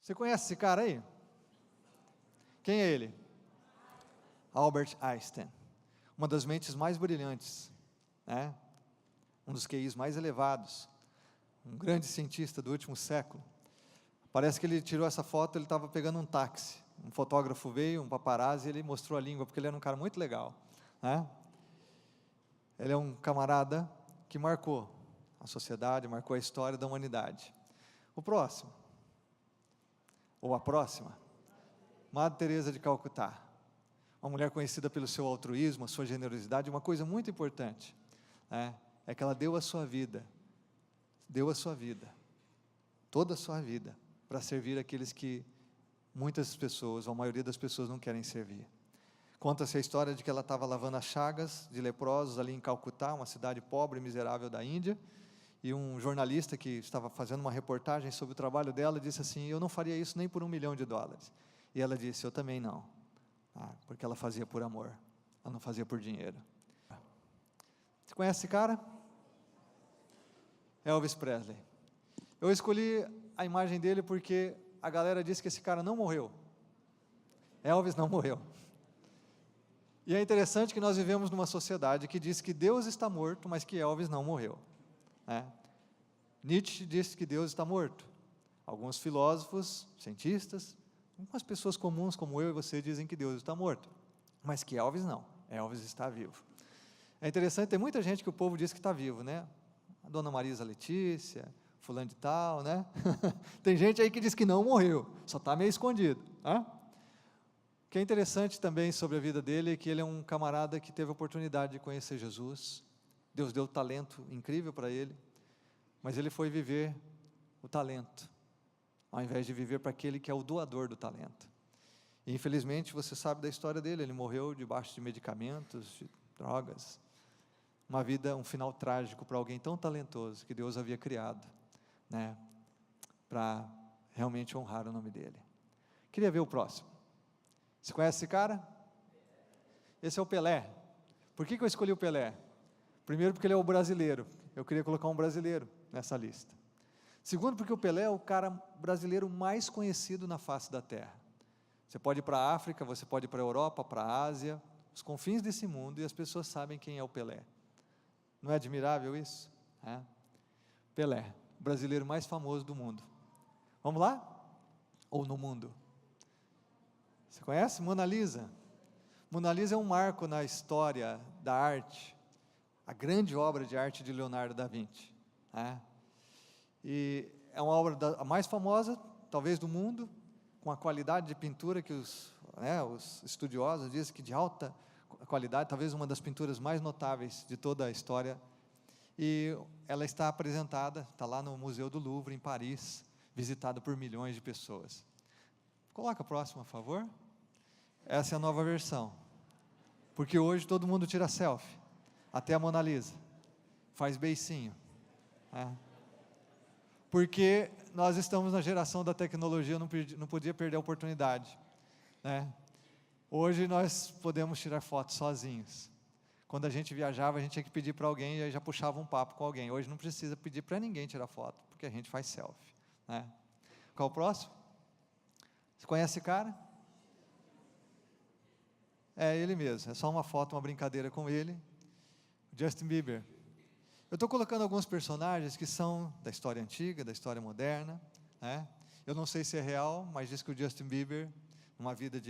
Você conhece esse cara aí? Quem é ele? Albert Einstein, uma das mentes mais brilhantes, né? Um dos QIs mais elevados, um grande cientista do último século. Parece que ele tirou essa foto, ele estava pegando um táxi, um fotógrafo veio, um paparazzi, e ele mostrou a língua, porque ele era um cara muito legal, né? Ele é um camarada que marcou a sociedade, marcou a história da humanidade. O próximo, ou a próxima, Madre Teresa de Calcutá, uma mulher conhecida pelo seu altruísmo, a sua generosidade. Uma coisa muito importante, né, é que ela deu a sua vida, toda a sua vida, para servir aqueles que muitas pessoas, ou a maioria das pessoas, não querem servir. Conta-se a história de que ela estava lavando as chagas de leprosos ali em Calcutá, uma cidade pobre e miserável da Índia, e um jornalista que estava fazendo uma reportagem sobre o trabalho dela disse assim: eu não faria isso nem por $1 milhão. E ela disse: eu também não, porque ela fazia por amor, ela não fazia por dinheiro. Você conhece esse cara? Elvis Presley. Eu escolhi a imagem dele porque a galera disse que esse cara não morreu. Elvis não morreu. E é interessante que nós vivemos numa sociedade que diz que Deus está morto, mas que Elvis não morreu, né? Nietzsche disse que Deus está morto. Alguns filósofos, cientistas, algumas pessoas comuns como eu e você dizem que Deus está morto, mas que Elvis não, Elvis está vivo. É interessante, tem muita gente que o povo diz que está vivo, né? A dona Marisa Letícia, fulano de tal, né? Tem gente aí que diz que não morreu, só está meio escondido, né? O que é interessante também sobre a vida dele é que ele é um camarada que teve a oportunidade de conhecer Jesus. Deus deu talento incrível para ele, mas ele foi viver o talento, ao invés de viver para aquele que é o doador do talento. E infelizmente você sabe da história dele, ele morreu debaixo de medicamentos, de drogas, uma vida, um final trágico para alguém tão talentoso que Deus havia criado, né, para realmente honrar o nome dele. Queria ver o próximo. Você conhece esse cara? Esse é o Pelé. Por que eu escolhi o Pelé? Primeiro, porque ele é o brasileiro. Eu queria colocar um brasileiro nessa lista. Segundo, porque o Pelé é o cara brasileiro mais conhecido na face da terra. Você pode ir para a África, você pode ir para a Europa, para a Ásia, os confins desse mundo, e as pessoas sabem quem é o Pelé. Não é admirável isso? Pelé, o brasileiro mais famoso do mundo. Vamos lá? Ou no mundo? Você conhece Mona Lisa? Mona Lisa é um marco na história da arte, a grande obra de arte de Leonardo da Vinci, né? E é uma obra a mais famosa, talvez do mundo, com a qualidade de pintura que os estudiosos dizem que de alta qualidade, talvez uma das pinturas mais notáveis de toda a história. E ela está apresentada, está lá no Museu do Louvre, em Paris, visitada por milhões de pessoas. Coloca a próxima, por favor. Essa é a nova versão, porque hoje todo mundo tira selfie, até a Mona Lisa, faz beicinho, né? Porque nós estamos na geração da tecnologia, não podia perder a oportunidade, né? Hoje nós podemos tirar fotos sozinhos. Quando a gente viajava, a gente tinha que pedir para alguém, e aí já puxava um papo com alguém. Hoje não precisa pedir para ninguém tirar foto, porque a gente faz selfie, né? Qual o próximo? Você conhece esse cara? É ele mesmo, é só uma foto, uma brincadeira com ele, Justin Bieber. Eu estou colocando alguns personagens que são da história antiga, da história moderna, né? Eu não sei se é real, mas diz que o Justin Bieber, uma vida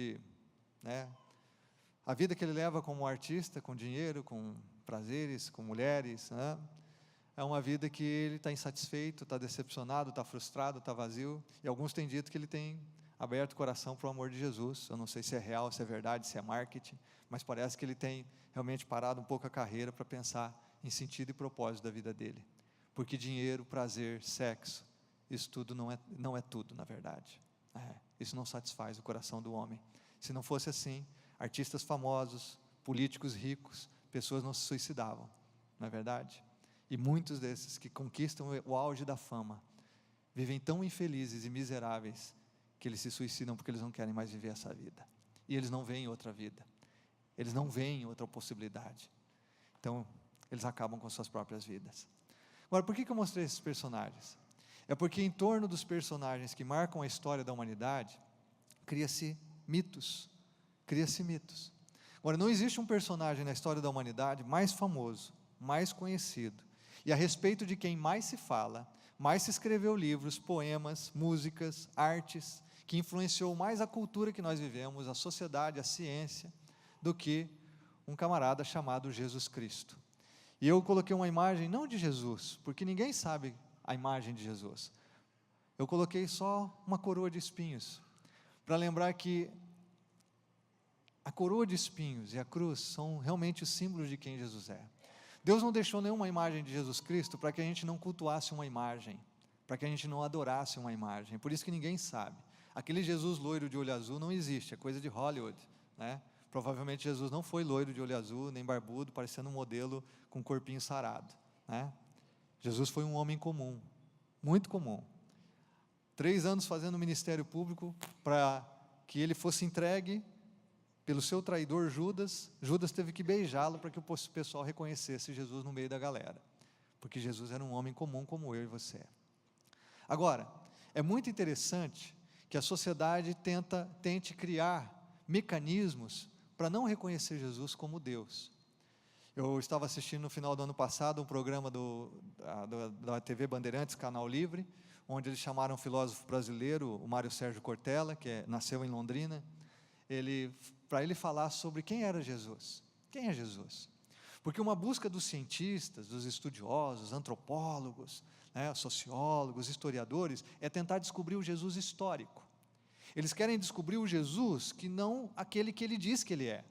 a vida que ele leva como artista, com dinheiro, com prazeres, com mulheres, né? É uma vida que ele está insatisfeito, está decepcionado, está frustrado, está vazio, e alguns têm dito que ele tem aberto o coração para o amor de Jesus. Eu não sei se é real, se é verdade, se é marketing, mas parece que ele tem realmente parado um pouco a carreira para pensar em sentido e propósito da vida dele, porque dinheiro, prazer, sexo, isso tudo não é tudo, na verdade. Isso não satisfaz o coração do homem. Se não fosse assim, artistas famosos, políticos ricos, pessoas não se suicidavam, não é verdade? E muitos desses que conquistam o auge da fama, vivem tão infelizes e miseráveis, que eles se suicidam porque eles não querem mais viver essa vida, e eles não veem outra vida, eles não veem outra possibilidade, então eles acabam com suas próprias vidas. Agora, por que eu mostrei esses personagens? É porque em torno dos personagens que marcam a história da humanidade, cria-se mitos. Agora, não existe um personagem na história da humanidade mais famoso, mais conhecido, e a respeito de quem mais se fala, mais se escreveu livros, poemas, músicas, artes, que influenciou mais a cultura que nós vivemos, a sociedade, a ciência, do que um camarada chamado Jesus Cristo. E eu coloquei uma imagem, não de Jesus, porque ninguém sabe a imagem de Jesus. Eu coloquei só uma coroa de espinhos, para lembrar que a coroa de espinhos e a cruz são realmente os símbolos de quem Jesus é. Deus não deixou nenhuma imagem de Jesus Cristo para que a gente não cultuasse uma imagem, para que a gente não adorasse uma imagem, por isso que ninguém sabe. Aquele Jesus loiro de olho azul não existe, é coisa de Hollywood, né? Provavelmente Jesus não foi loiro de olho azul, nem barbudo, parecendo um modelo com um corpinho sarado, né? Jesus foi um homem comum, muito comum. 3 anos fazendo ministério público para que ele fosse entregue pelo seu traidor Judas. Judas teve que beijá-lo para que o pessoal reconhecesse Jesus no meio da galera, porque Jesus era um homem comum como eu e você. Agora, é muito interessante que a sociedade tente criar mecanismos para não reconhecer Jesus como Deus. Eu estava assistindo no final do ano passado um programa da TV Bandeirantes, Canal Livre, onde eles chamaram um filósofo brasileiro, o Mário Sérgio Cortella, que nasceu em Londrina, para ele falar sobre quem era Jesus. Quem é Jesus? Porque uma busca dos cientistas, dos estudiosos, antropólogos, né, sociólogos, historiadores, é tentar descobrir o Jesus histórico. Eles querem descobrir o Jesus que não aquele que ele diz que ele é,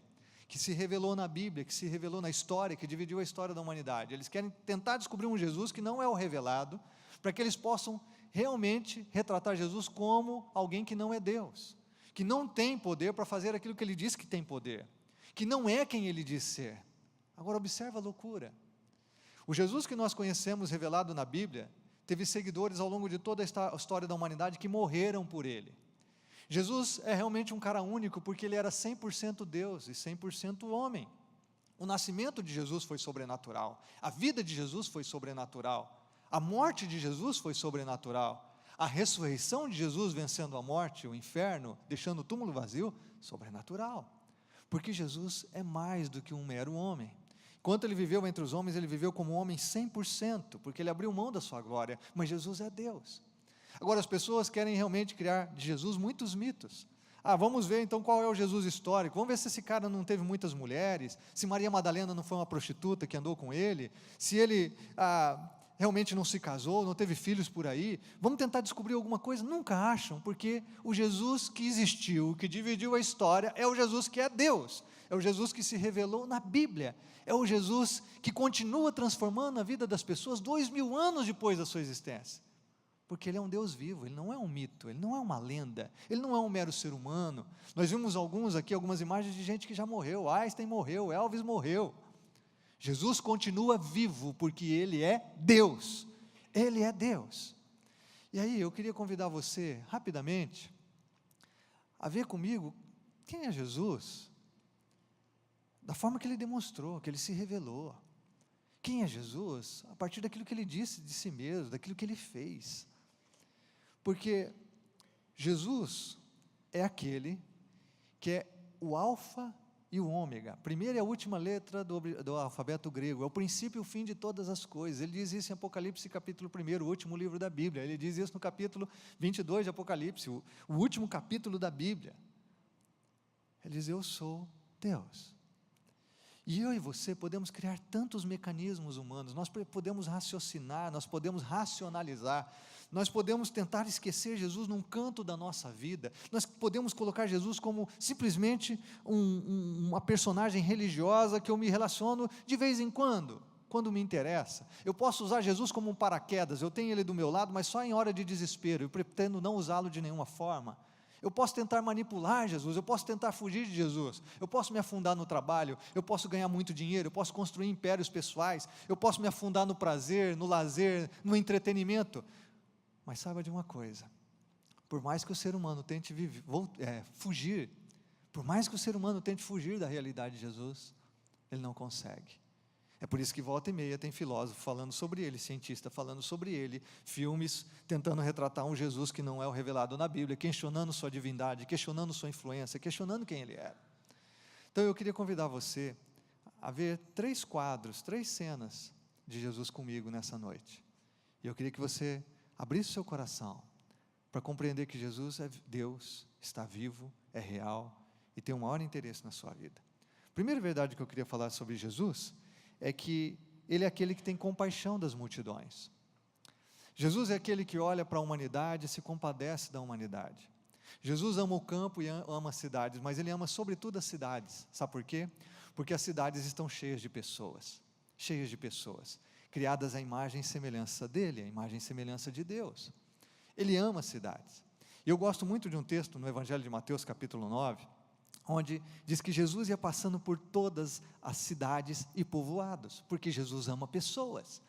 que se revelou na Bíblia, que se revelou na história, que dividiu a história da humanidade. Eles querem tentar descobrir um Jesus que não é o revelado, para que eles possam realmente retratar Jesus como alguém que não é Deus, que não tem poder para fazer aquilo que ele diz que tem poder, que não é quem ele diz ser. Agora observa a loucura. O Jesus que nós conhecemos revelado na Bíblia, teve seguidores ao longo de toda a história da humanidade que morreram por ele. Jesus é realmente um cara único, porque ele era 100% Deus e 100% homem. O nascimento de Jesus foi sobrenatural, a vida de Jesus foi sobrenatural, a morte de Jesus foi sobrenatural, a ressurreição de Jesus vencendo a morte, o inferno, deixando o túmulo vazio, sobrenatural, porque Jesus é mais do que um mero homem. Enquanto ele viveu entre os homens, ele viveu como um homem 100%, porque ele abriu mão da sua glória, mas Jesus é Deus. Agora as pessoas querem realmente criar de Jesus muitos mitos. Vamos ver então qual é o Jesus histórico, vamos ver se esse cara não teve muitas mulheres, se Maria Madalena não foi uma prostituta que andou com ele, se ele realmente não se casou, não teve filhos por aí. Vamos tentar descobrir alguma coisa. Nunca acham, porque o Jesus que existiu, que dividiu a história, é o Jesus que é Deus, é o Jesus que se revelou na Bíblia, é o Jesus que continua transformando a vida das pessoas 2000 anos depois da sua existência, porque ele é um Deus vivo, ele não é um mito, ele não é uma lenda, ele não é um mero ser humano. Nós vimos algumas imagens de gente que já morreu, Einstein morreu, Elvis morreu. Jesus continua vivo, porque ele é Deus, ele é Deus. E aí eu queria convidar você, rapidamente, a ver comigo, quem é Jesus? Da forma que ele demonstrou, que ele se revelou. Quem é Jesus? A partir daquilo que ele disse de si mesmo, daquilo que ele fez. Porque Jesus é aquele que é o alfa e o ômega, a primeira e a última letra do alfabeto grego, é o princípio e o fim de todas as coisas. Ele diz isso em Apocalipse capítulo 1, o último livro da Bíblia. Ele diz isso no capítulo 22 de Apocalipse, o último capítulo da Bíblia. Ele diz: eu sou Deus. E eu e você podemos criar tantos mecanismos humanos, nós podemos raciocinar, nós podemos racionalizar, nós podemos tentar esquecer Jesus num canto da nossa vida, nós podemos colocar Jesus como simplesmente uma personagem religiosa que eu me relaciono de vez em quando me interessa. Eu posso usar Jesus como um paraquedas, eu tenho ele do meu lado, mas só em hora de desespero, eu pretendo não usá-lo de nenhuma forma. Eu posso tentar manipular Jesus, eu posso tentar fugir de Jesus, eu posso me afundar no trabalho, eu posso ganhar muito dinheiro, eu posso construir impérios pessoais, eu posso me afundar no prazer, no lazer, no entretenimento. Mas saiba de uma coisa, por mais que o ser humano tente fugir, por mais que o ser humano tente fugir da realidade de Jesus, ele não consegue. É por isso que volta e meia tem filósofo falando sobre ele, cientista falando sobre ele, filmes tentando retratar um Jesus que não é o revelado na Bíblia, questionando sua divindade, questionando sua influência, questionando quem ele era. Então eu queria convidar você a ver 3 quadros, 3 cenas de Jesus comigo nessa noite. E eu queria que você abrisse o seu coração para compreender que Jesus é Deus, está vivo, é real e tem o maior interesse na sua vida. A primeira verdade que eu queria falar sobre Jesus é que Ele é aquele que tem compaixão das multidões. Jesus é aquele que olha para a humanidade e se compadece da humanidade. Jesus ama o campo e ama as cidades, mas Ele ama sobretudo as cidades. Sabe por quê? Porque as cidades estão cheias de pessoas, criadas à imagem e semelhança dEle, à imagem e semelhança de Deus. Ele ama as cidades. E eu gosto muito de um texto no Evangelho de Mateus, capítulo 9, onde diz que Jesus ia passando por todas as cidades e povoados, porque Jesus ama pessoas.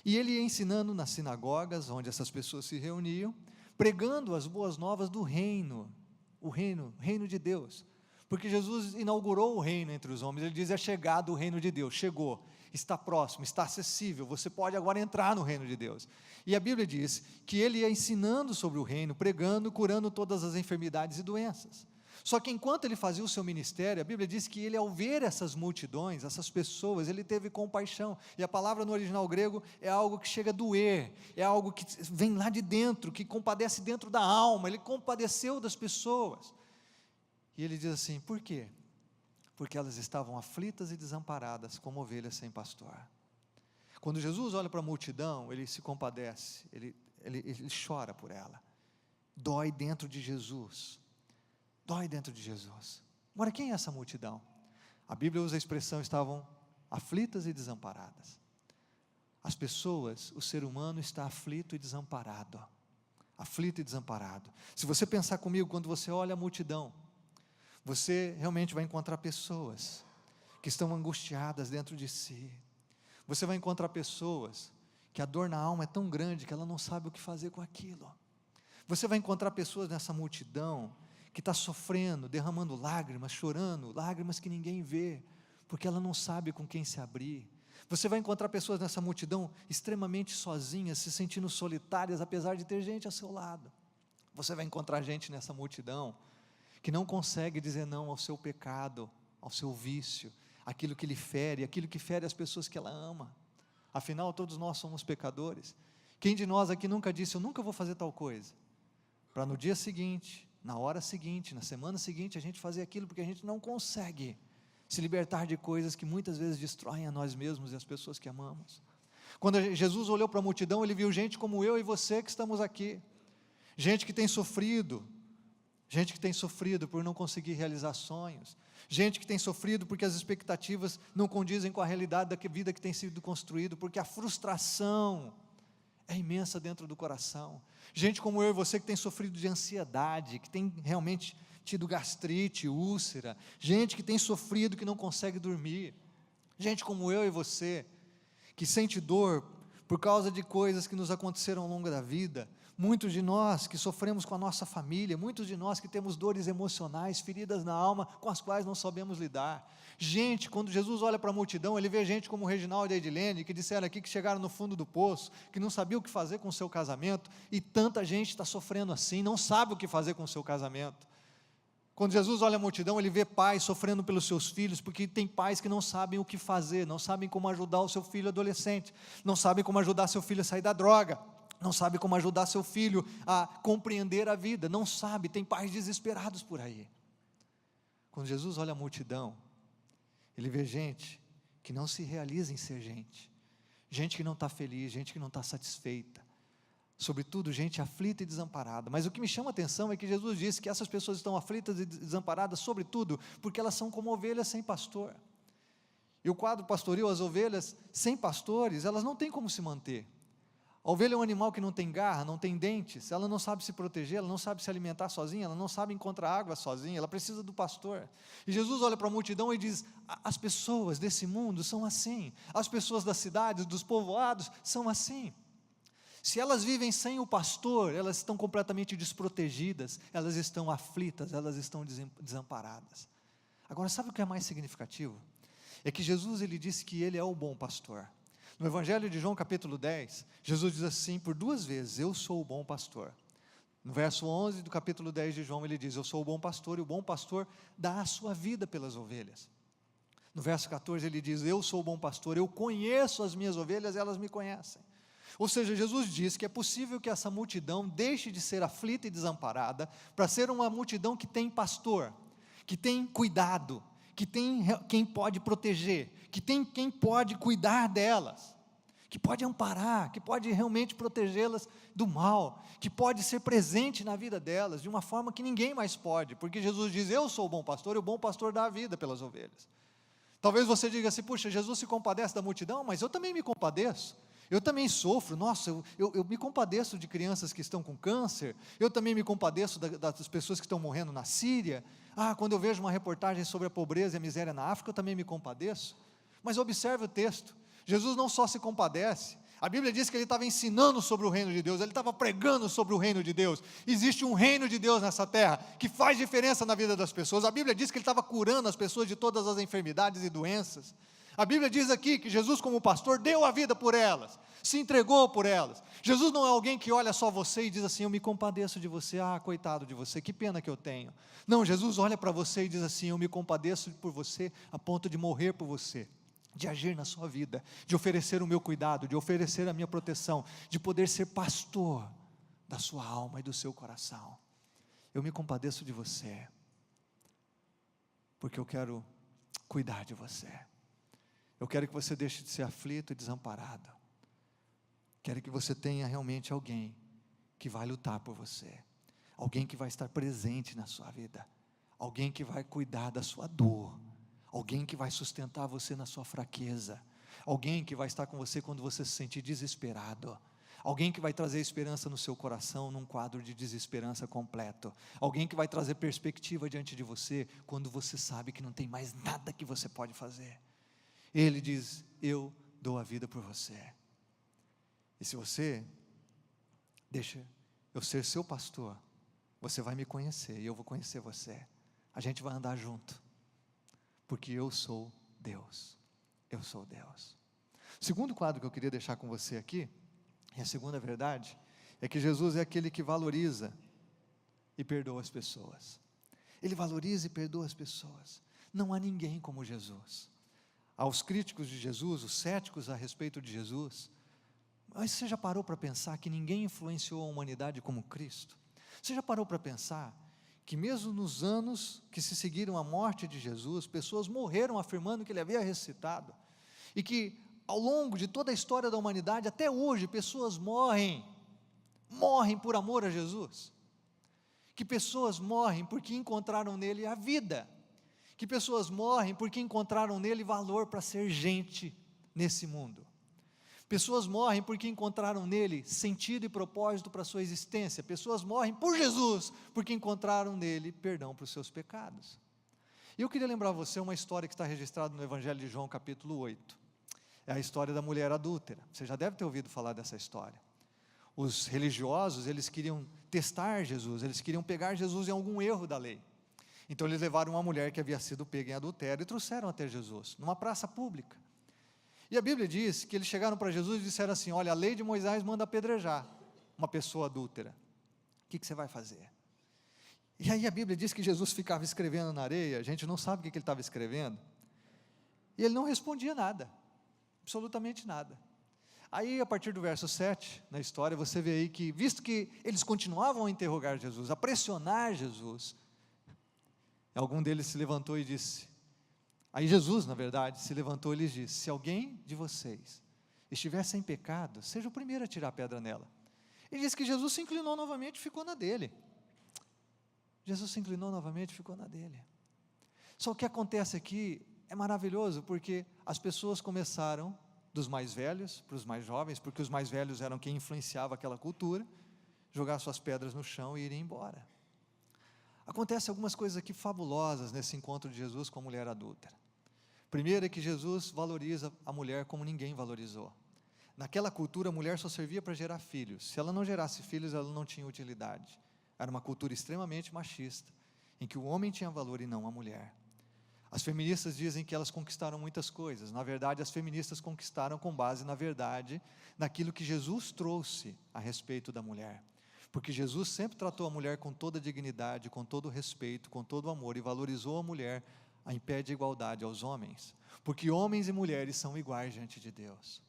E Ele ia ensinando nas sinagogas, onde essas pessoas se reuniam, pregando as boas novas do reino, o reino de Deus. Porque Jesus inaugurou o reino entre os homens. Ele diz: é chegado o reino de Deus, chegou, está próximo, está acessível, você pode agora entrar no reino de Deus. E a Bíblia diz que Ele ia ensinando sobre o reino, pregando, curando todas as enfermidades e doenças. Só que enquanto Ele fazia o seu ministério, a Bíblia diz que Ele, ao ver essas multidões, essas pessoas, Ele teve compaixão. E a palavra no original grego é algo que chega a doer, é algo que vem lá de dentro, que compadece dentro da alma. Ele compadeceu das pessoas. E Ele diz assim: por quê? Porque elas estavam aflitas e desamparadas, como ovelhas sem pastor. Quando Jesus olha para a multidão, Ele se compadece, ele chora por ela. Dói dentro de Jesus. Dói dentro de Jesus. Agora, quem é essa multidão? A Bíblia usa a expressão: estavam aflitas e desamparadas. As pessoas, o ser humano está aflito e desamparado. Aflito e desamparado. Se você pensar comigo, quando você olha a multidão, você realmente vai encontrar pessoas que estão angustiadas dentro de si. Você vai encontrar pessoas que a dor na alma é tão grande que ela não sabe o que fazer com aquilo. Você vai encontrar pessoas nessa multidão que está sofrendo, derramando lágrimas, chorando, lágrimas que ninguém vê, porque ela não sabe com quem se abrir. Você vai encontrar pessoas nessa multidão extremamente sozinhas, se sentindo solitárias, apesar de ter gente ao seu lado. Você vai encontrar gente nessa multidão que não consegue dizer não ao seu pecado, ao seu vício, aquilo que lhe fere, aquilo que fere as pessoas que ela ama. Afinal, todos nós somos pecadores. Quem de nós aqui nunca disse: eu nunca vou fazer tal coisa, para no dia seguinte, na hora seguinte, na semana seguinte, a gente fazer aquilo, porque a gente não consegue se libertar de coisas que muitas vezes destroem a nós mesmos e as pessoas que amamos. Quando Jesus olhou para a multidão, Ele viu gente como eu e você que estamos aqui, gente que tem sofrido por não conseguir realizar sonhos, gente que tem sofrido porque as expectativas não condizem com a realidade da vida que tem sido construída, porque a frustração é imensa dentro do coração. Gente como eu e você que tem sofrido de ansiedade, que tem realmente tido gastrite, úlcera, gente que tem sofrido, que não consegue dormir, gente como eu e você, que sente dor por causa de coisas que nos aconteceram ao longo da vida. Muitos de nós que sofremos com a nossa família, muitos de nós que temos dores emocionais, feridas na alma, com as quais não sabemos lidar. Gente, quando Jesus olha para a multidão, Ele vê gente como o Reginaldo e a Edilene, que disseram aqui que chegaram no fundo do poço, que não sabiam o que fazer com o seu casamento, e tanta gente está sofrendo assim, não sabe o que fazer com o seu casamento. Quando Jesus olha a multidão, Ele vê pais sofrendo pelos seus filhos, porque tem pais que não sabem o que fazer, não sabem como ajudar o seu filho adolescente, não sabem como ajudar seu filho a sair da droga, não sabe como ajudar seu filho a compreender a vida, não sabe, tem pais desesperados por aí. Quando Jesus olha a multidão, Ele vê gente que não se realiza em ser gente, gente que não está feliz, gente que não está satisfeita, sobretudo gente aflita e desamparada. Mas o que me chama a atenção é que Jesus disse que essas pessoas estão aflitas e desamparadas, sobretudo porque elas são como ovelhas sem pastor. E o quadro pastoril, as ovelhas sem pastores, elas não têm como se manter. A ovelha é um animal que não tem garra, não tem dentes, ela não sabe se proteger, ela não sabe se alimentar sozinha, ela não sabe encontrar água sozinha, ela precisa do pastor. E Jesus olha para a multidão e diz: as pessoas desse mundo são assim, as pessoas das cidades, dos povoados são assim. Se elas vivem sem o pastor, elas estão completamente desprotegidas, elas estão aflitas, elas estão desamparadas. Agora, sabe o que é mais significativo? é que Jesus, ele disse que ele é o bom pastor. No Evangelho de João, capítulo 10, Jesus diz assim por 2 vezes: eu sou o bom pastor. No verso 11 do capítulo 10 de João, ele diz: eu sou o bom pastor, e o bom pastor dá a sua vida pelas ovelhas. No verso 14 ele diz: eu sou o bom pastor, eu conheço as minhas ovelhas, elas me conhecem. Ou seja, Jesus diz que é possível que essa multidão deixe de ser aflita e desamparada, para ser uma multidão que tem pastor, que tem cuidado, que tem quem pode proteger, que tem quem pode cuidar delas, que pode amparar, que pode realmente protegê-las do mal, que pode ser presente na vida delas, de uma forma que ninguém mais pode, porque Jesus diz: eu sou o bom pastor, e o bom pastor dá a vida pelas ovelhas. Talvez você diga assim: puxa, Jesus se compadece da multidão, mas eu também me compadeço, eu também sofro. Nossa, eu me compadeço de crianças que estão com câncer, eu também me compadeço das pessoas que estão morrendo na Síria. Quando eu vejo uma reportagem sobre a pobreza e a miséria na África, eu também me compadeço. Mas observe o texto, Jesus não só se compadece, a Bíblia diz que ele estava ensinando sobre o reino de Deus, ele estava pregando sobre o reino de Deus. Existe um reino de Deus nessa terra, que faz diferença na vida das pessoas. A Bíblia diz que ele estava curando as pessoas de todas as enfermidades e doenças. A Bíblia diz aqui que Jesus, como pastor, deu a vida por elas, se entregou por elas. Jesus não é alguém que olha só você e diz assim: eu me compadeço de você, coitado de você, que pena que eu tenho. Não, Jesus olha para você e diz assim: eu me compadeço por você a ponto de morrer por você, de agir na sua vida, de oferecer o meu cuidado, de oferecer a minha proteção, de poder ser pastor da sua alma e do seu coração. Eu me compadeço de você, porque eu quero cuidar de você. Eu quero que você deixe de ser aflito e desamparado. Quero que você tenha realmente alguém que vai lutar por você, alguém que vai estar presente na sua vida, alguém que vai cuidar da sua dor, alguém que vai sustentar você na sua fraqueza, alguém que vai estar com você quando você se sentir desesperado, alguém que vai trazer esperança no seu coração num quadro de desesperança completo, alguém que vai trazer perspectiva diante de você quando você sabe que não tem mais nada que você pode fazer. Ele diz: eu dou a vida por você. E se você deixa eu ser seu pastor, você vai me conhecer e eu vou conhecer você, a gente vai andar junto, porque eu sou Deus, eu sou Deus. O segundo quadro que eu queria deixar com você aqui, e a segunda verdade, é que Jesus é aquele que valoriza e perdoa as pessoas. Ele valoriza e perdoa as pessoas. Não há ninguém como Jesus. Aos críticos de Jesus, os céticos a respeito de Jesus, mas você já parou para pensar que ninguém influenciou a humanidade como Cristo? Você já parou para pensar que mesmo nos anos que se seguiram à morte de Jesus, pessoas morreram afirmando que ele havia ressuscitado, e que ao longo de toda a história da humanidade, até hoje, pessoas morrem por amor a Jesus, que pessoas morrem porque encontraram nele a vida, que pessoas morrem porque encontraram nele valor para ser gente nesse mundo, pessoas morrem porque encontraram nele sentido e propósito para a sua existência, pessoas morrem por Jesus porque encontraram nele perdão para os seus pecados. E eu queria lembrar você uma história que está registrada no Evangelho de João, capítulo 8, é a história da mulher adúltera. Você já deve ter ouvido falar dessa história. Os religiosos, eles queriam testar Jesus, eles queriam pegar Jesus em algum erro da lei. Então eles levaram uma mulher que havia sido pega em adultério e trouxeram até Jesus, numa praça pública. E a Bíblia diz que eles chegaram para Jesus e disseram assim: olha, a lei de Moisés manda apedrejar uma pessoa adúltera, o que você vai fazer? E aí a Bíblia diz que Jesus ficava escrevendo na areia, a gente não sabe o que ele estava escrevendo, e ele não respondia nada, absolutamente nada. Aí a partir do verso 7, na história, você vê aí que, visto que eles continuavam a interrogar Jesus, a pressionar Jesus, algum deles se levantou e disse, aí Jesus, na verdade, se levantou e lhes disse: se alguém de vocês estiver sem pecado, seja o primeiro a tirar a pedra nela. Ele diz que Jesus se inclinou novamente e ficou na dele. Jesus se inclinou novamente e ficou na dele. Só que o que acontece aqui é maravilhoso, porque as pessoas começaram, dos mais velhos para os mais jovens, porque os mais velhos eram quem influenciava aquela cultura, jogar suas pedras no chão e irem embora. Acontecem algumas coisas aqui fabulosas nesse encontro de Jesus com a mulher adúltera. Primeiro é que Jesus valoriza a mulher como ninguém valorizou. Naquela cultura, a mulher só servia para gerar filhos. Se ela não gerasse filhos, ela não tinha utilidade. Era uma cultura extremamente machista, em que o homem tinha valor e não a mulher. As feministas dizem que elas conquistaram muitas coisas. Na verdade, as feministas conquistaram com base na verdade, naquilo que Jesus trouxe a respeito da mulher. Porque Jesus sempre tratou a mulher com toda a dignidade, com todo o respeito, com todo o amor, e valorizou a mulher em pé de igualdade aos homens. Porque homens e mulheres são iguais diante de Deus.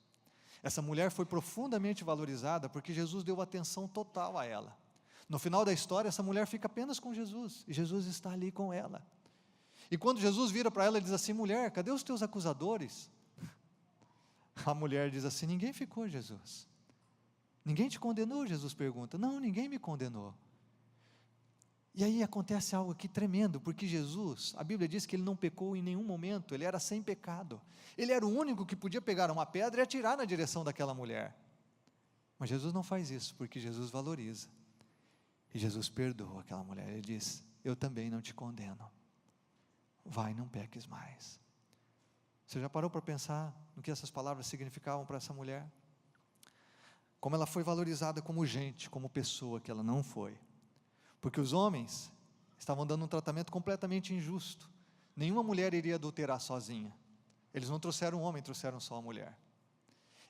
Essa mulher foi profundamente valorizada porque Jesus deu atenção total a ela. No final da história, essa mulher fica apenas com Jesus, e Jesus está ali com ela. E quando Jesus vira para ela e diz assim: mulher, cadê os teus acusadores? A mulher diz assim: ninguém ficou, Jesus. Ninguém te condenou? Jesus pergunta. Não, ninguém me condenou. E aí acontece algo aqui tremendo, porque Jesus, a Bíblia diz que ele não pecou em nenhum momento, ele era sem pecado. Ele era o único que podia pegar uma pedra e atirar na direção daquela mulher. Mas Jesus não faz isso, porque Jesus valoriza. E Jesus perdoa aquela mulher, ele diz: eu também não te condeno. Vai, não peques mais. Você já parou para pensar no que essas palavras significavam para essa mulher? Como ela foi valorizada como gente, como pessoa, que ela não foi. Porque os homens estavam dando um tratamento completamente injusto. Nenhuma mulher iria adulterar sozinha. Eles não trouxeram um homem, trouxeram só a mulher.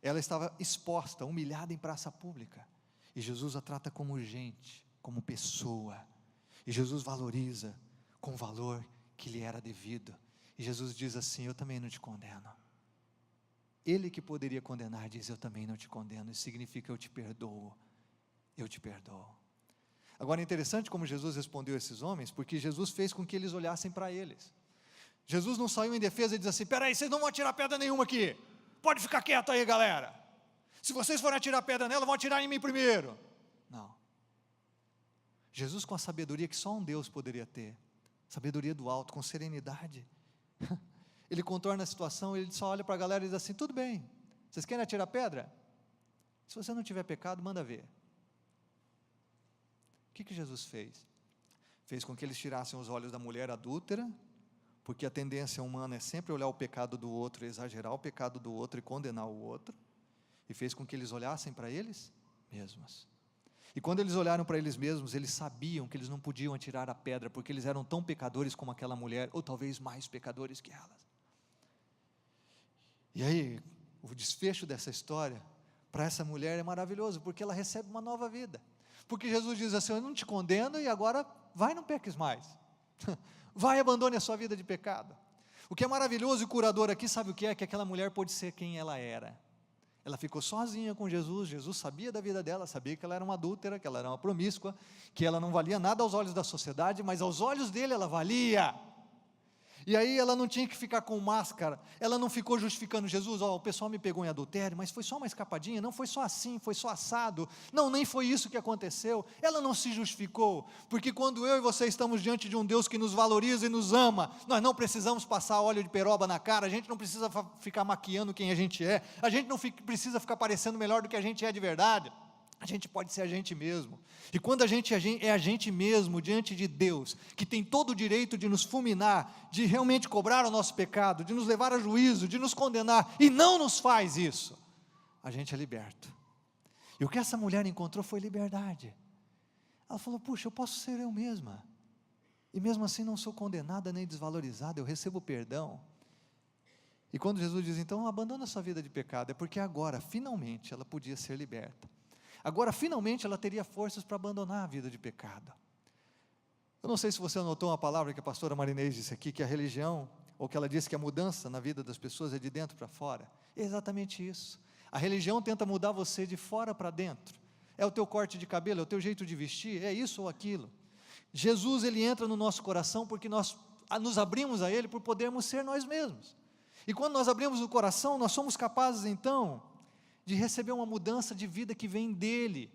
Ela estava exposta, humilhada em praça pública. E Jesus a trata como gente, como pessoa. E Jesus valoriza com o valor que lhe era devido. E Jesus diz assim: eu também não te condeno. Ele que poderia condenar diz: eu também não te condeno. Isso significa: eu te perdoo. Eu te perdoo. Agora é interessante como Jesus respondeu a esses homens, porque Jesus fez com que eles olhassem para eles. Jesus não saiu em defesa e disse assim: peraí, vocês não vão atirar pedra nenhuma aqui, pode ficar quieto aí, galera, se vocês forem atirar pedra nela, vão atirar em mim primeiro. Não. Jesus, com a sabedoria que só um Deus poderia ter, sabedoria do alto, com serenidade, ele contorna a situação, ele só olha para a galera e diz assim: tudo bem, vocês querem atirar pedra? Se você não tiver pecado, manda ver. O que Jesus fez? Fez com que eles tirassem os olhos da mulher adúltera, porque a tendência humana é sempre olhar o pecado do outro, exagerar o pecado do outro e condenar o outro, e fez com que eles olhassem para eles mesmos. E quando eles olharam para eles mesmos, eles sabiam que eles não podiam atirar a pedra, porque eles eram tão pecadores como aquela mulher, ou talvez mais pecadores que elas. E aí, o desfecho dessa história, para essa mulher é maravilhoso, porque ela recebe uma nova vida. Porque Jesus diz assim: eu não te condeno, e agora vai, não peques mais. Vai, abandone a sua vida de pecado. O que é maravilhoso e curador aqui, sabe o que é? Que aquela mulher pôde ser quem ela era. Ela ficou sozinha com Jesus, Jesus sabia da vida dela, sabia que ela era uma adúltera, que ela era uma promíscua, que ela não valia nada aos olhos da sociedade, mas aos olhos dele ela valia. E aí ela não tinha que ficar com máscara, ela não ficou justificando Jesus: o pessoal me pegou em adultério, mas foi só uma escapadinha, não foi só assim, foi só assado, não, nem foi isso que aconteceu. Ela não se justificou, porque quando eu e você estamos diante de um Deus que nos valoriza e nos ama, nós não precisamos passar óleo de peroba na cara, a gente não precisa ficar maquiando quem a gente é, a gente não precisa ficar parecendo melhor do que a gente é de verdade. A gente pode ser a gente mesmo. E quando a gente é a gente mesmo diante de Deus, que tem todo o direito de nos fulminar, de realmente cobrar o nosso pecado, de nos levar a juízo, de nos condenar, e não nos faz isso, a gente é liberto. E o que essa mulher encontrou foi liberdade. Ela falou: puxa, eu posso ser eu mesma, e mesmo assim não sou condenada nem desvalorizada, eu recebo perdão. E quando Jesus diz: então abandona a sua vida de pecado, é porque agora, finalmente, ela podia ser liberta. Agora, finalmente, ela teria forças para abandonar a vida de pecado. Eu não sei se você anotou uma palavra que a pastora Marinês disse aqui, que a religião, ou que ela disse que a mudança na vida das pessoas é de dentro para fora. É exatamente isso. A religião tenta mudar você de fora para dentro. É o teu corte de cabelo, é o teu jeito de vestir, é isso ou aquilo. Jesus, ele entra no nosso coração porque nós nos abrimos a ele por podermos ser nós mesmos. E quando nós abrimos o coração, nós somos capazes então de receber uma mudança de vida que vem dele.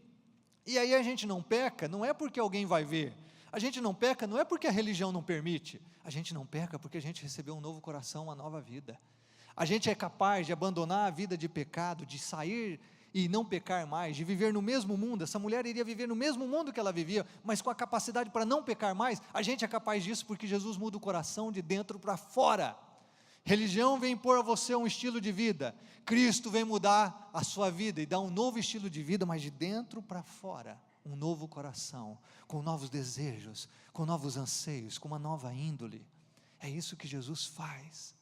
E aí a gente não peca, não é porque alguém vai ver, a gente não peca não é porque a religião não permite, a gente não peca porque a gente recebeu um novo coração, uma nova vida. A gente é capaz de abandonar a vida de pecado, de sair e não pecar mais, de viver no mesmo mundo. Essa mulher iria viver no mesmo mundo que ela vivia, mas com a capacidade para não pecar mais. A gente é capaz disso porque Jesus muda o coração de dentro para fora. Religião vem impor a você um estilo de vida, Cristo vem mudar a sua vida e dar um novo estilo de vida, mas de dentro para fora, um novo coração, com novos desejos, com novos anseios, com uma nova índole. É isso que Jesus faz.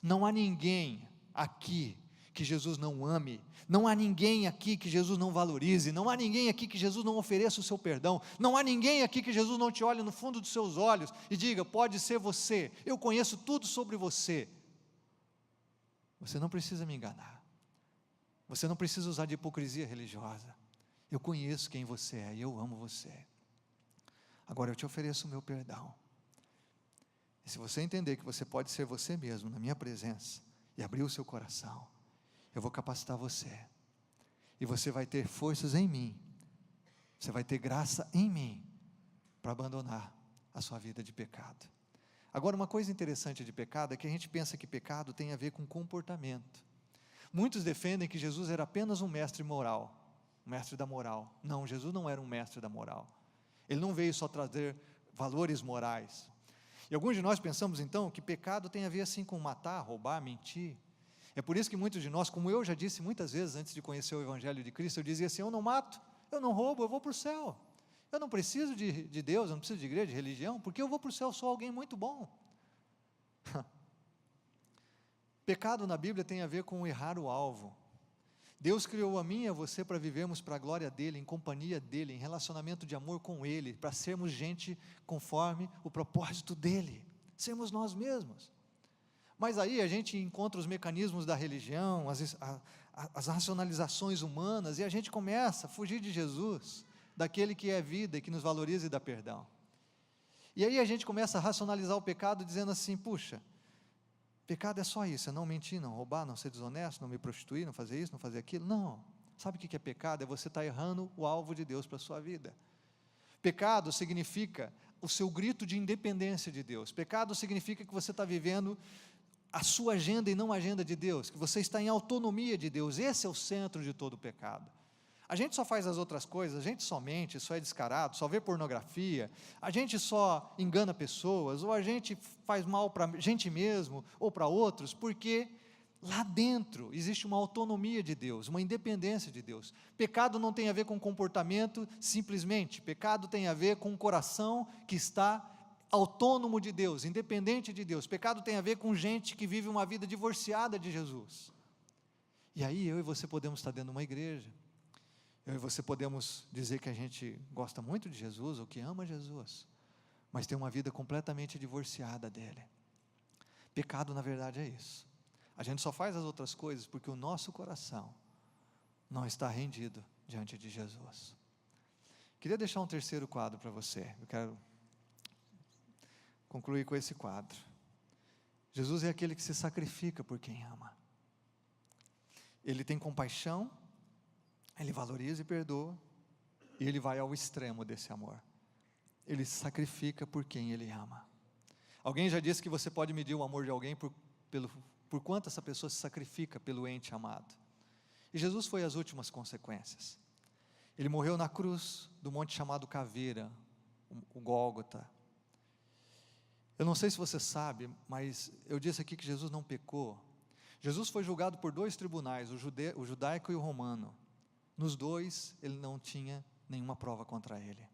Não há ninguém aqui que Jesus não ame, não há ninguém aqui que Jesus não valorize, não há ninguém aqui que Jesus não ofereça o seu perdão, não há ninguém aqui que Jesus não te olhe no fundo dos seus olhos e diga: pode ser você, eu conheço tudo sobre você. Você não precisa me enganar, você não precisa usar de hipocrisia religiosa, eu conheço quem você é e eu amo você. Agora eu te ofereço o meu perdão. E se você entender que você pode ser você mesmo na minha presença e abrir o seu coração, eu vou capacitar você, e você vai ter forças em mim, você vai ter graça em mim, para abandonar a sua vida de pecado. Agora, uma coisa interessante de pecado é que a gente pensa que pecado tem a ver com comportamento. Muitos defendem que Jesus era apenas um mestre moral, um mestre da moral. Não, Jesus não era um mestre da moral, ele não veio só trazer valores morais. E alguns de nós pensamos então que pecado tem a ver assim com matar, roubar, mentir. É por isso que muitos de nós, como eu já disse muitas vezes antes de conhecer o Evangelho de Cristo, eu dizia assim: eu não mato, eu não roubo, eu vou para o céu. Eu não preciso de Deus, eu não preciso de igreja, de religião, porque eu vou para o céu, sou alguém muito bom. Pecado na Bíblia tem a ver com errar o alvo. Deus criou a mim e a você para vivermos para a glória dEle, em companhia dEle, em relacionamento de amor com Ele, para sermos gente conforme o propósito dEle, sermos nós mesmos. Mas aí a gente encontra os mecanismos da religião, as racionalizações humanas, e a gente começa a fugir de Jesus, daquele que é vida e que nos valoriza e dá perdão. E aí a gente começa a racionalizar o pecado dizendo assim: puxa, pecado é só isso, é não mentir, não roubar, não ser desonesto, não me prostituir, não fazer isso, não fazer aquilo. Não, sabe o que é pecado? É você estar errando o alvo de Deus para a sua vida. Pecado significa o seu grito de independência de Deus. Pecado significa que você está vivendo a sua agenda e não a agenda de Deus, que você está em autonomia de Deus. Esse é o centro de todo o pecado. A gente só faz as outras coisas, a gente só mente, só é descarado, só vê pornografia, a gente só engana pessoas, ou a gente faz mal para a gente mesmo, ou para outros, porque lá dentro existe uma autonomia de Deus, uma independência de Deus. Pecado não tem a ver com comportamento simplesmente, pecado tem a ver com um coração que está autônomo de Deus, independente de Deus. Pecado tem a ver com gente que vive uma vida divorciada de Jesus. E aí eu e você podemos estar dentro de uma igreja, eu e você podemos dizer que a gente gosta muito de Jesus, ou que ama Jesus, mas tem uma vida completamente divorciada dele. Pecado na verdade é isso. A gente só faz as outras coisas porque o nosso coração não está rendido diante de Jesus. Queria deixar um terceiro quadro para você, eu quero concluir com esse quadro. Jesus é aquele que se sacrifica por quem ama. Ele tem compaixão, ele valoriza e perdoa, e ele vai ao extremo desse amor. Ele se sacrifica por quem ele ama. Alguém já disse que você pode medir o amor de alguém por quanto essa pessoa se sacrifica pelo ente amado. E Jesus foi as últimas consequências. Ele morreu na cruz do monte chamado Caveira, o Gólgota. Eu não sei se você sabe, mas eu disse aqui que Jesus não pecou. Jesus foi julgado por 2 tribunais, o judaico e o romano. Nos 2, ele não tinha nenhuma prova contra ele.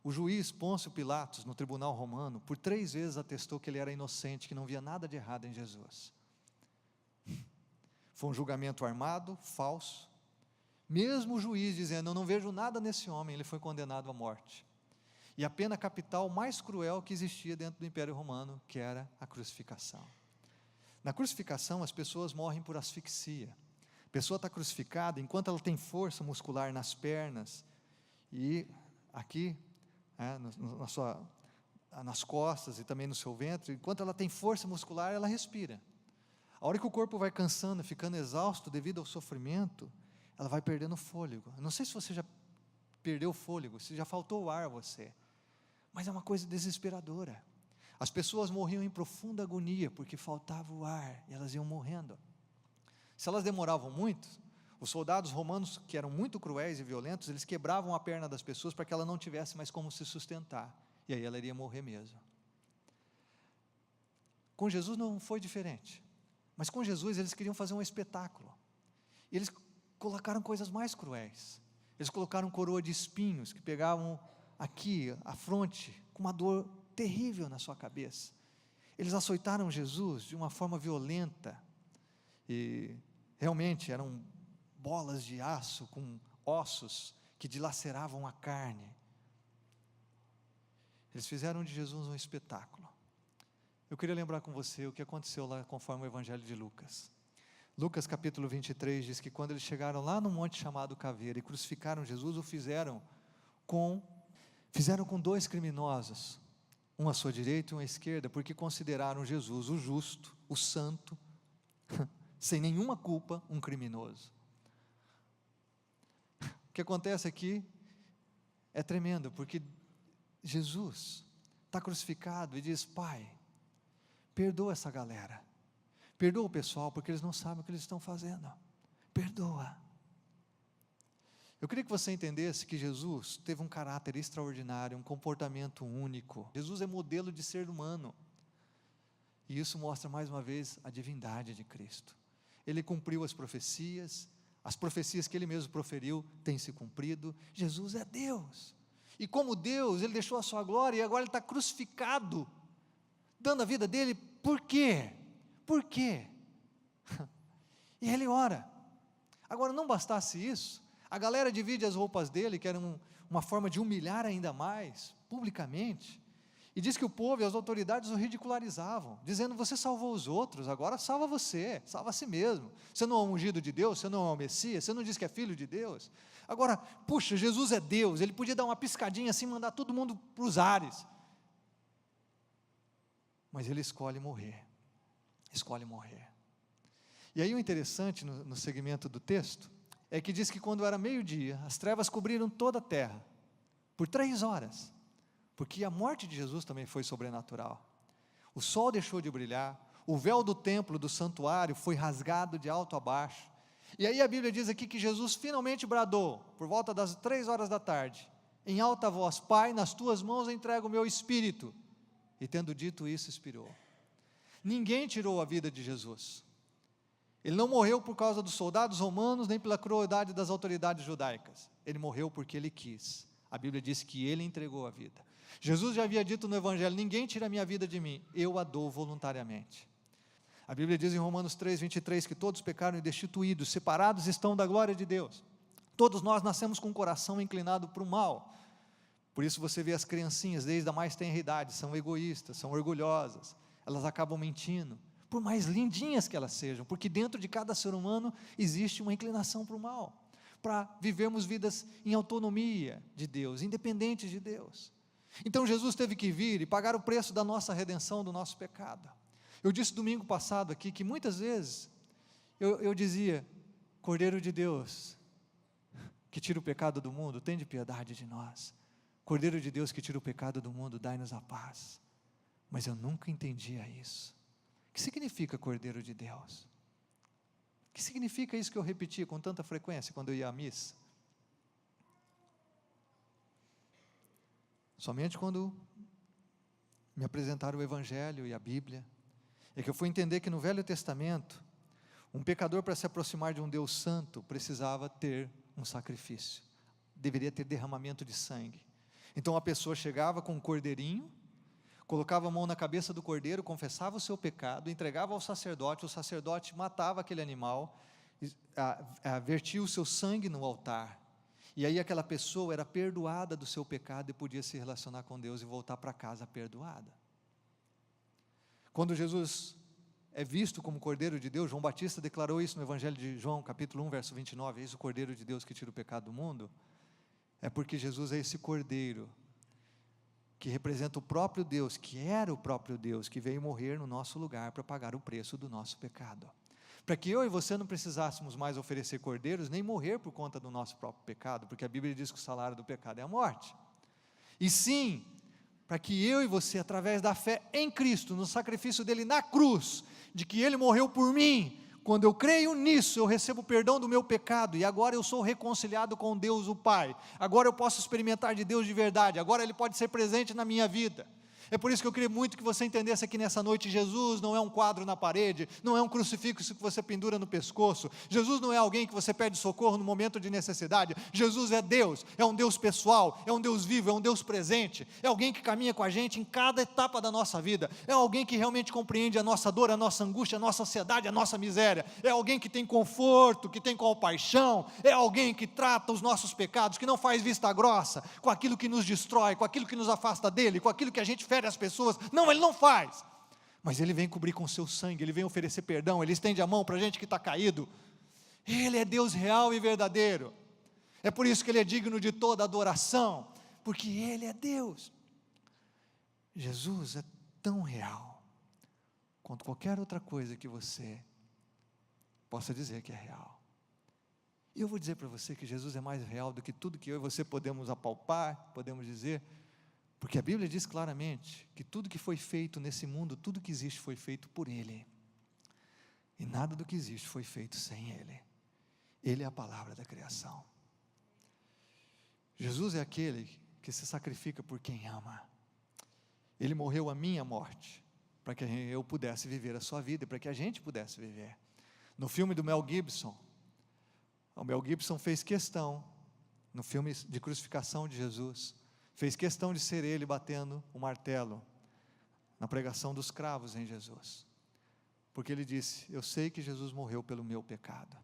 O juiz Pôncio Pilatos, no tribunal romano, por 3 vezes atestou que ele era inocente, que não via nada de errado em Jesus. Foi um julgamento armado, falso. Mesmo o juiz dizendo: eu não vejo nada nesse homem, ele foi condenado à morte. E a pena capital mais cruel que existia dentro do Império Romano, que era a crucificação. Na crucificação, as pessoas morrem por asfixia. A pessoa está crucificada, enquanto ela tem força muscular nas pernas, e aqui, nas costas e também no seu ventre, enquanto ela tem força muscular, ela respira. A hora que o corpo vai cansando, ficando exausto devido ao sofrimento, ela vai perdendo fôlego. Eu não sei se você já perdeu o fôlego, se já faltou ar a você, mas é uma coisa desesperadora. As pessoas morriam em profunda agonia, porque faltava o ar, e elas iam morrendo. Se elas demoravam muito, os soldados romanos, que eram muito cruéis e violentos, eles quebravam a perna das pessoas para que ela não tivesse mais como se sustentar, e aí ela iria morrer mesmo. Com Jesus não foi diferente, mas com Jesus eles queriam fazer um espetáculo, e eles colocaram coisas mais cruéis. Eles colocaram coroa de espinhos, que pegavam aqui, a fronte, com uma dor terrível na sua cabeça. Eles açoitaram Jesus de uma forma violenta, e realmente eram bolas de aço com ossos que dilaceravam a carne. Eles fizeram de Jesus um espetáculo. Eu queria lembrar com você o que aconteceu lá conforme o Evangelho de Lucas. Lucas capítulo 23 diz que quando eles chegaram lá no monte chamado Caveira e crucificaram Jesus, o fizeram com 2 criminosos, um à sua direita e um à esquerda, porque consideraram Jesus o justo, o santo, sem nenhuma culpa, um criminoso. O que acontece aqui é tremendo, porque Jesus está crucificado e diz: Pai, perdoa essa galera, perdoa o pessoal, porque eles não sabem o que eles estão fazendo, perdoa. Eu queria que você entendesse que Jesus teve um caráter extraordinário, um comportamento único. Jesus é modelo de ser humano, e isso mostra mais uma vez a divindade de Cristo. Ele cumpriu as profecias que ele mesmo proferiu têm se cumprido. Jesus é Deus, e como Deus, ele deixou a sua glória, e agora ele está crucificado, dando a vida dele. Por quê? Por quê? E ele ora. Agora, não bastasse isso, a galera divide as roupas dele, que era uma forma de humilhar ainda mais, publicamente, e diz que o povo e as autoridades o ridicularizavam, dizendo: você salvou os outros, agora salva você, salva a si mesmo. Você não é o ungido de Deus, você não é o Messias, você não diz que é filho de Deus. Agora, puxa, Jesus é Deus, ele podia dar uma piscadinha assim, mandar todo mundo para os ares, mas ele escolhe morrer. E aí o interessante no segmento do texto, é que diz que quando era meio-dia, as trevas cobriram toda a terra, por 3 horas, porque a morte de Jesus também foi sobrenatural. O sol deixou de brilhar, o véu do templo, do santuário, foi rasgado de alto a baixo, e aí a Bíblia diz aqui que Jesus finalmente bradou, por volta das 3 horas da tarde, em alta voz: Pai, nas tuas mãos eu entrego o meu espírito, e tendo dito isso, expirou. Ninguém tirou a vida de Jesus, ele não morreu por causa dos soldados romanos, nem pela crueldade das autoridades judaicas, ele morreu porque ele quis. A Bíblia diz que ele entregou a vida. Jesus já havia dito no Evangelho: ninguém tira a minha vida de mim, eu a dou voluntariamente. A Bíblia diz em Romanos 3:23 que todos pecaram e destituídos, separados estão da glória de Deus. Todos nós nascemos com o coração inclinado para o mal. Por isso você vê as criancinhas desde a mais tenra idade, são egoístas, são orgulhosas, elas acabam mentindo, por mais lindinhas que elas sejam, porque dentro de cada ser humano existe uma inclinação para o mal, para vivermos vidas em autonomia de Deus, independentes de Deus. Então Jesus teve que vir e pagar o preço da nossa redenção, do nosso pecado. Eu disse domingo passado aqui, que muitas vezes, eu dizia: Cordeiro de Deus, que tira o pecado do mundo, tende piedade de nós. Cordeiro de Deus que tira o pecado do mundo, dai-nos a paz. Mas eu nunca entendia isso. O que significa Cordeiro de Deus? O que significa isso que eu repetia com tanta frequência quando eu ia à missa? Somente quando me apresentaram o Evangelho e a Bíblia, é que eu fui entender que no Velho Testamento, um pecador, para se aproximar de um Deus santo, precisava ter um sacrifício, deveria ter derramamento de sangue. Então a pessoa chegava com um cordeirinho, colocava a mão na cabeça do cordeiro, confessava o seu pecado, entregava ao sacerdote, o sacerdote matava aquele animal, vertia o seu sangue no altar, e aí aquela pessoa era perdoada do seu pecado e podia se relacionar com Deus e voltar para casa perdoada. Quando Jesus é visto como Cordeiro de Deus, João Batista declarou isso no Evangelho de João, capítulo 1, verso 29, eis o Cordeiro de Deus que tira o pecado do mundo, é porque Jesus é esse Cordeiro, que representa o próprio Deus, que era o próprio Deus, que veio morrer no nosso lugar para pagar o preço do nosso pecado, para que eu e você não precisássemos mais oferecer cordeiros, nem morrer por conta do nosso próprio pecado, porque a Bíblia diz que o salário do pecado é a morte, e sim, para que eu e você, através da fé em Cristo, no sacrifício dele na cruz, de que ele morreu por mim, quando eu creio nisso, eu recebo o perdão do meu pecado, e agora eu sou reconciliado com Deus o Pai, agora eu posso experimentar de Deus de verdade, agora ele pode ser presente na minha vida, É por isso que eu queria muito que você entendesse aqui nessa noite, Jesus não é um quadro na parede, não é um crucifixo que você pendura no pescoço, Jesus não é alguém que você pede socorro no momento de necessidade, Jesus é Deus, é um Deus pessoal, é um Deus vivo, é um Deus presente, é alguém que caminha com a gente em cada etapa da nossa vida, é alguém que realmente compreende a nossa dor, a nossa angústia, a nossa ansiedade, a nossa miséria, é alguém que tem conforto, que tem compaixão, é alguém que trata os nossos pecados, que não faz vista grossa com aquilo que nos destrói, com aquilo que nos afasta dele, com aquilo que a gente fere as pessoas. Não, ele não faz, mas ele vem cobrir com o seu sangue, ele vem oferecer perdão, ele estende a mão para a gente que está caído. Ele é Deus real e verdadeiro. É por isso que ele é digno de toda adoração, porque ele é Deus. Jesus é tão real quanto qualquer outra coisa que você possa dizer que é real. E eu vou dizer para você que Jesus é mais real do que tudo que eu e você podemos apalpar, podemos dizer, porque a Bíblia diz claramente que tudo que foi feito nesse mundo, tudo que existe foi feito por Ele, e nada do que existe foi feito sem Ele. Ele é a palavra da criação. Jesus é aquele que se sacrifica por quem ama. Ele morreu a minha morte, para que eu pudesse viver a sua vida, e para que a gente pudesse viver. No filme do Mel Gibson, o Mel Gibson fez questão, no filme de crucificação de Jesus, fez questão de ser ele batendo o martelo na pregação dos cravos em Jesus, porque ele disse: eu sei que Jesus morreu pelo meu pecado,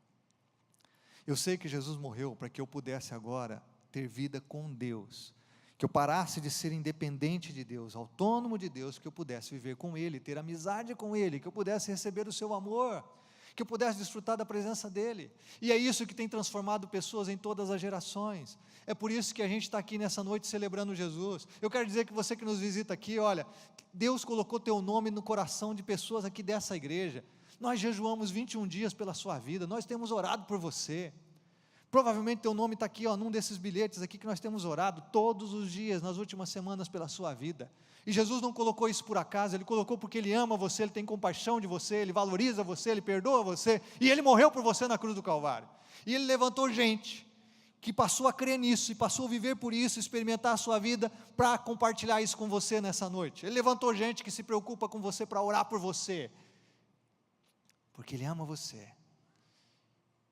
eu sei que Jesus morreu para que eu pudesse agora ter vida com Deus, que eu parasse de ser independente de Deus, autônomo de Deus, que eu pudesse viver com Ele, ter amizade com Ele, que eu pudesse receber o seu amor, que eu pudesse desfrutar da presença dEle. E é isso que tem transformado pessoas em todas as gerações. É por isso que a gente está aqui nessa noite celebrando Jesus. Eu quero dizer que você que nos visita aqui, olha, Deus colocou teu nome no coração de pessoas aqui dessa igreja. Nós jejuamos 21 dias pela sua vida, nós temos orado por você. Provavelmente teu nome está aqui, num desses bilhetes aqui que nós temos orado todos os dias, nas últimas semanas, pela sua vida. E Jesus não colocou isso por acaso, Ele colocou porque Ele ama você, Ele tem compaixão de você, Ele valoriza você, Ele perdoa você, e Ele morreu por você na cruz do Calvário. E Ele levantou gente que passou a crer nisso, e passou a viver por isso, experimentar a sua vida, para compartilhar isso com você nessa noite. Ele levantou gente que se preocupa com você, para orar por você, porque Ele ama você.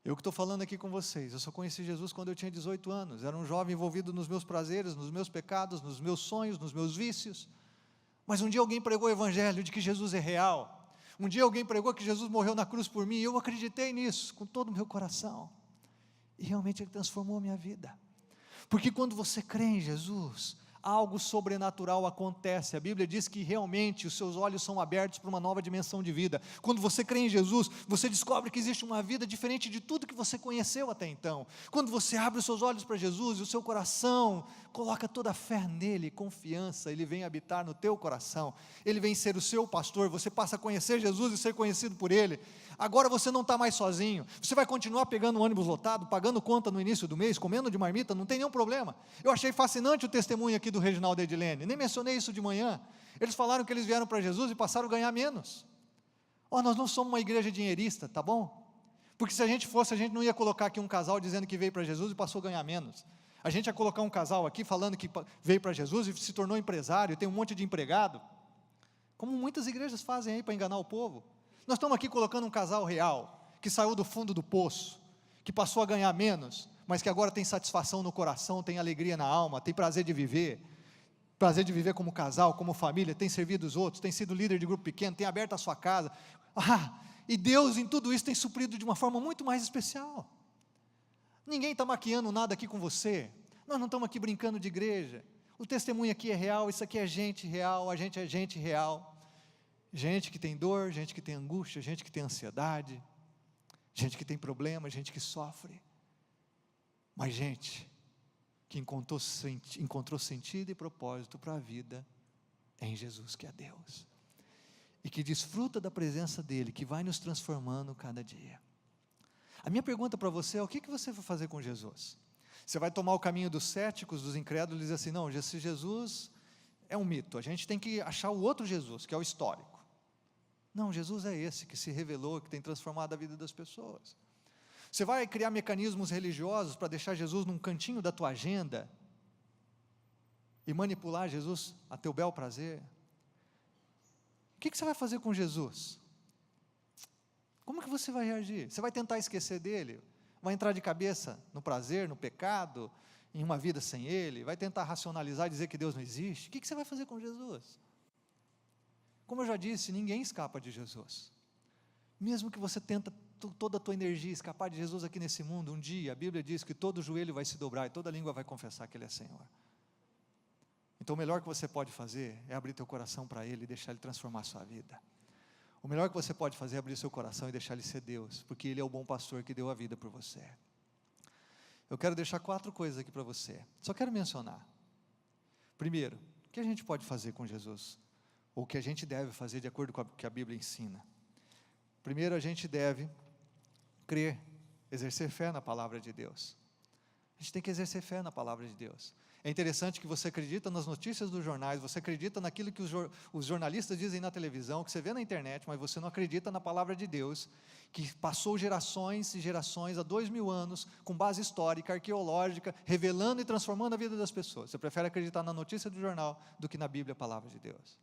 Eu que estou falando aqui com vocês, eu só conheci Jesus quando eu tinha 18 anos, era um jovem envolvido nos meus prazeres, nos meus pecados, nos meus sonhos, nos meus vícios, mas um dia alguém pregou o evangelho de que Jesus é real, um dia alguém pregou que Jesus morreu na cruz por mim, e eu acreditei nisso, com todo o meu coração, e realmente Ele transformou a minha vida, porque quando você crê em Jesus, algo sobrenatural acontece. A Bíblia diz que realmente os seus olhos são abertos para uma nova dimensão de vida. Quando você crê em Jesus, você descobre que existe uma vida diferente de tudo que você conheceu até então. Quando você abre os seus olhos para Jesus e o seu coração coloca toda a fé nele, confiança, Ele vem habitar no teu coração, Ele vem ser o seu pastor, você passa a conhecer Jesus e ser conhecido por Ele. Agora você não está mais sozinho, você vai continuar pegando um ônibus lotado, pagando conta no início do mês, comendo de marmita, não tem nenhum problema. Eu achei fascinante o testemunho aqui do Reginaldo e Edilene, nem mencionei isso de manhã. Eles falaram que eles vieram para Jesus e passaram a ganhar menos. Nós não somos uma igreja dinheirista, tá bom? Porque se a gente fosse, a gente não ia colocar aqui um casal dizendo que veio para Jesus e passou a ganhar menos. A gente ia colocar um casal aqui falando que veio para Jesus e se tornou empresário, tem um monte de empregado, como muitas igrejas fazem aí para enganar o povo. Nós estamos aqui colocando um casal real, que saiu do fundo do poço, que passou a ganhar menos, mas que agora tem satisfação no coração, tem alegria na alma, tem prazer de viver como casal, como família, tem servido os outros, tem sido líder de grupo pequeno, tem aberto a sua casa, e Deus em tudo isso tem suprido de uma forma muito mais especial. Ninguém está maquiando nada aqui com você, nós não estamos aqui brincando de igreja, o testemunho aqui é real, isso aqui é gente real, a gente é gente real, gente que tem dor, gente que tem angústia, gente que tem ansiedade, gente que tem problema, gente que sofre, mas gente que encontrou sentido e propósito para a vida em Jesus, que é Deus, e que desfruta da presença dEle, que vai nos transformando cada dia. A minha pergunta para você é: o que você vai fazer com Jesus? Você vai tomar o caminho dos céticos, dos incrédulos, e dizer assim: não, esse Jesus é um mito, a gente tem que achar o outro Jesus, que é o histórico. Não, Jesus é esse que se revelou, que tem transformado a vida das pessoas. Você vai criar mecanismos religiosos para deixar Jesus num cantinho da tua agenda e manipular Jesus a teu bel prazer? que você vai fazer com Jesus? Como que você vai reagir? Você vai tentar esquecer dele? Vai entrar de cabeça no prazer, no pecado, em uma vida sem ele? Vai tentar racionalizar e dizer que Deus não existe? O que você vai fazer com Jesus? Como eu já disse, ninguém escapa de Jesus. Mesmo que você tenta toda a tua energia escapar de Jesus aqui nesse mundo, um dia a Bíblia diz que todo joelho vai se dobrar e toda língua vai confessar que Ele é Senhor. Então o melhor que você pode fazer é abrir teu coração para Ele e deixar Ele transformar a sua vida. O melhor que você pode fazer é abrir seu coração e deixar Ele ser Deus, porque Ele é o bom pastor que deu a vida por você. Eu quero deixar 4 coisas aqui para você, só quero mencionar. Primeiro, o que a gente pode fazer com Jesus? Ou o que a gente deve fazer de acordo com o que a Bíblia ensina? Primeiro, a gente deve crer, exercer fé na palavra de Deus. A gente tem que exercer fé na palavra de Deus. É interessante que você acredita nas notícias dos jornais, você acredita naquilo que os jornalistas dizem na televisão, que você vê na internet, mas você não acredita na palavra de Deus, que passou gerações e gerações, há 2000 anos, com base histórica, arqueológica, revelando e transformando a vida das pessoas. Você prefere acreditar na notícia do jornal do que na Bíblia, a palavra de Deus.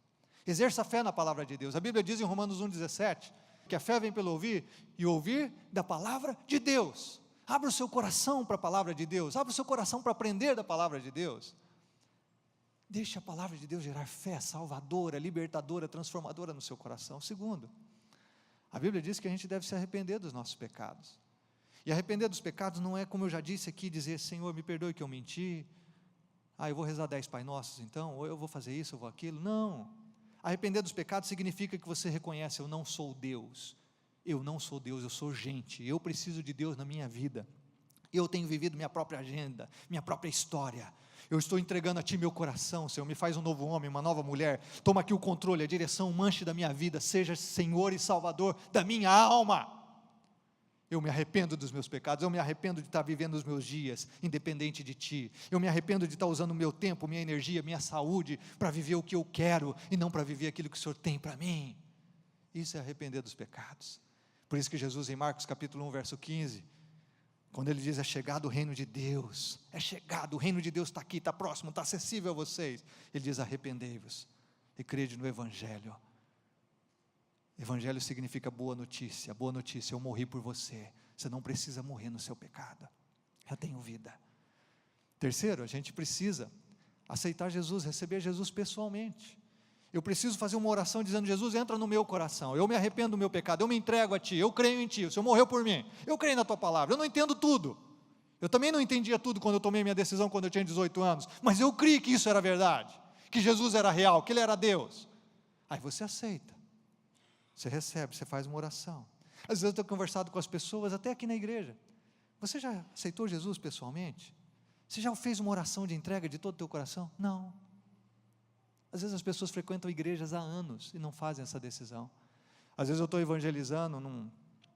Exerça fé na palavra de Deus. A Bíblia diz em Romanos 1,17, que a fé vem pelo ouvir, e ouvir da palavra de Deus. Abra o seu coração para a palavra de Deus, abra o seu coração para aprender da palavra de Deus. Deixe a palavra de Deus gerar fé salvadora, libertadora, transformadora no seu coração. Segundo, a Bíblia diz que a gente deve se arrepender dos nossos pecados. E arrepender dos pecados não é, como eu já disse aqui, dizer: Senhor, me perdoe que eu menti, eu vou rezar 10 Pai Nossos então, ou eu vou fazer isso, eu vou aquilo. Não. Arrepender dos pecados significa que você reconhece: eu não sou Deus, eu não sou Deus, eu sou gente, eu preciso de Deus na minha vida, eu tenho vivido minha própria agenda, minha própria história, eu estou entregando a Ti meu coração, Senhor, me faz um novo homem, uma nova mulher, toma aqui o controle, a direção, o manche da minha vida, seja Senhor e Salvador da minha alma. Eu me arrependo dos meus pecados, eu me arrependo de estar vivendo os meus dias independente de Ti, eu me arrependo de estar usando o meu tempo, minha energia, minha saúde, para viver o que eu quero, e não para viver aquilo que o Senhor tem para mim. Isso é arrepender dos pecados. Por isso que Jesus, em Marcos capítulo 1, verso 15, quando ele diz: é chegado o reino de Deus, é chegado, o reino de Deus está aqui, está próximo, está acessível a vocês, ele diz: arrependei-vos e crede no Evangelho. Evangelho significa boa notícia, eu morri por você, você não precisa morrer no seu pecado, eu tenho vida. Terceiro, a gente precisa aceitar Jesus, receber Jesus pessoalmente. Eu preciso fazer uma oração dizendo: Jesus, entra no meu coração, eu me arrependo do meu pecado, eu me entrego a Ti, eu creio em Ti, o Senhor morreu por mim, eu creio na Tua palavra, eu não entendo tudo, eu também não entendia tudo quando eu tomei minha decisão quando eu tinha 18 anos, mas eu criei que isso era verdade, que Jesus era real, que Ele era Deus. Aí você aceita, você recebe, você faz uma oração. Às vezes eu tenho conversado com as pessoas, até aqui na igreja: você já aceitou Jesus pessoalmente? Você já fez uma oração de entrega de todo o teu coração? Não. Às vezes as pessoas frequentam igrejas há anos e não fazem essa decisão. Às vezes eu estou evangelizando num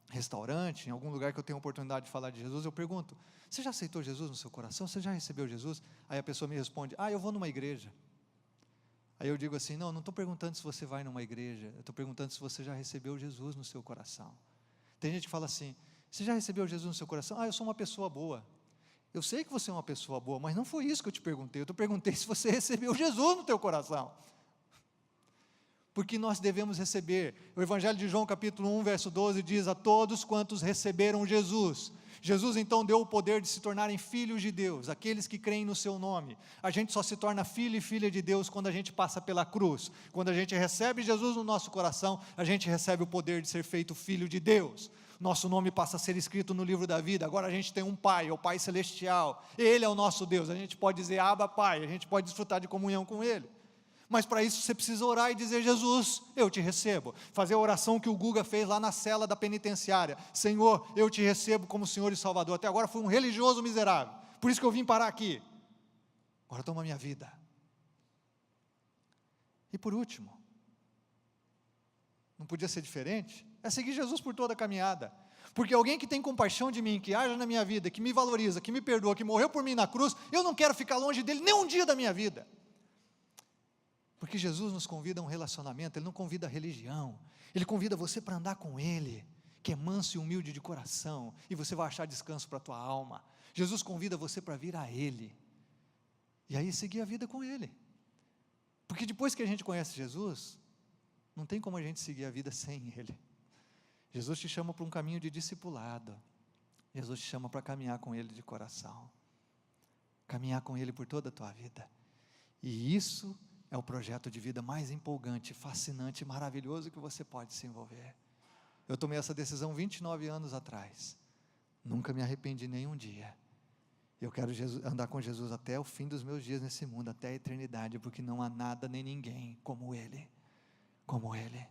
restaurante, em algum lugar que eu tenho a oportunidade de falar de Jesus, eu pergunto: você já aceitou Jesus no seu coração? Você já recebeu Jesus? Aí a pessoa me responde: eu vou numa igreja. Aí eu digo assim: não estou perguntando se você vai numa igreja, eu estou perguntando se você já recebeu Jesus no seu coração. Tem gente que fala assim: você já recebeu Jesus no seu coração? Eu sou uma pessoa boa. Eu sei que você é uma pessoa boa, mas não foi isso que eu te perguntei, eu te perguntei se você recebeu Jesus no teu coração. Porque nós devemos receber. O Evangelho de João capítulo 1, verso 12 diz: a todos quantos receberam Jesus. Jesus então deu o poder de se tornarem filhos de Deus, aqueles que creem no seu nome. A gente só se torna filho e filha de Deus quando a gente passa pela cruz. Quando a gente recebe Jesus no nosso coração, a gente recebe o poder de ser feito filho de Deus. Nosso nome passa a ser escrito no livro da vida. Agora a gente tem um Pai, o Pai Celestial, Ele é o nosso Deus, a gente pode dizer Abba Pai, a gente pode desfrutar de comunhão com Ele. Mas para isso você precisa orar e dizer: Jesus, eu te recebo. Fazer a oração que o Guga fez lá na cela da penitenciária: Senhor, eu te recebo como Senhor e Salvador. Até agora fui um religioso miserável, por isso que eu vim parar aqui. Agora toma a minha vida. E por último, não podia ser diferente, é seguir Jesus por toda a caminhada. Porque alguém que tem compaixão de mim, que age na minha vida, que me valoriza, que me perdoa, que morreu por mim na cruz, eu não quero ficar longe dele nem um dia da minha vida. Porque Jesus nos convida a um relacionamento, Ele não convida a religião, Ele convida você para andar com Ele, que é manso e humilde de coração, e você vai achar descanso para a tua alma. Jesus convida você para vir a Ele, e aí seguir a vida com Ele. Porque depois que a gente conhece Jesus, Não tem como a gente seguir a vida sem Ele. Jesus te chama para um caminho de discipulado. Jesus te chama para caminhar com Ele de coração. Caminhar com Ele por toda a tua vida. E isso é o projeto de vida mais empolgante, fascinante, maravilhoso que você pode se envolver. Eu tomei essa decisão 29 anos atrás. Nunca me arrependi nenhum dia. Eu quero andar com Jesus até o fim dos meus dias nesse mundo, até a eternidade, porque não há nada nem ninguém como Ele. Como Ele.